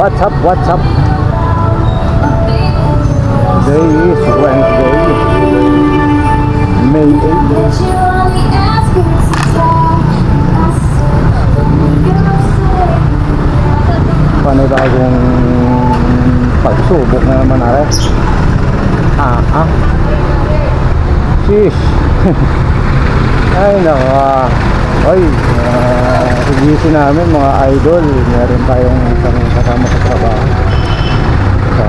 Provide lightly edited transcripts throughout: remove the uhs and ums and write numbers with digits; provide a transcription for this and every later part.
What's up? What's up? Today is Wednesday, May 8. Panibagong pagsubok na naman natin. Sheesh. Ay naka. Oy, reviewin namin mga idol. Meron tayong isang kasama sa trabaho sa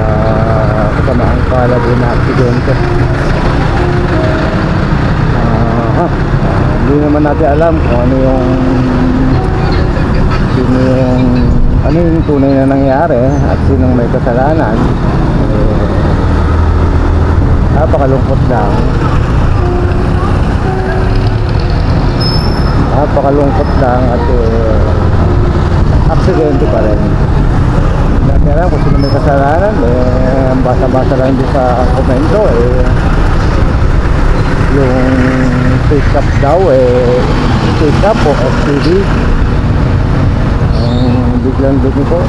kasamaang palagi na aksidente. Hindi naman natin alam kung ano yung tunay na nangyari at sinong may kasalanan. Napakalungkot lang. Napakalungkot lang at aksidente pa rin. Hindi alam kung sino may kasalanan. Basa-basa lang din sa komento yung take up daw take up o FTV biglang lumiko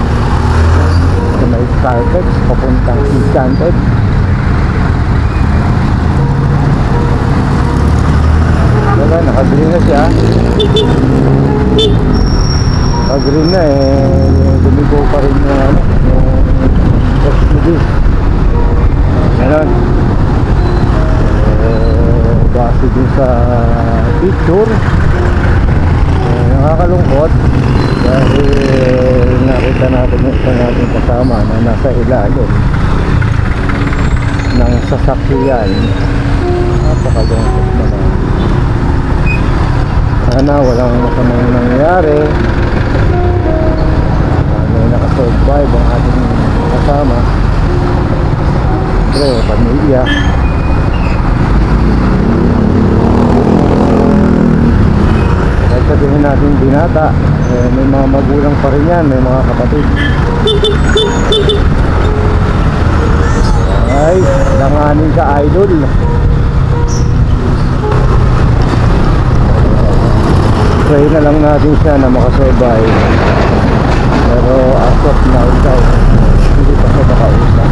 sa may Startex papuntang Enchanted. Diba, naka-green na siya. Naka-green na lumiko pa rin yung FTV. Ganon. Base din sa picture, nakakalungkot dahil nakita natin yung isa natin kasama na nasa ilalim ng sasakyan. Napakalungkot naman. Sana walang masamang nangyari, sana nakasurvive ang ating kasama. Pero pamilya, sabihin natin binata, may mga magulang pa rin yan, may mga kapatid. Ay, langanin ka idol. Pray na lang natin siya na makasurvive. Pero as of now guys, hindi pa siya makausap.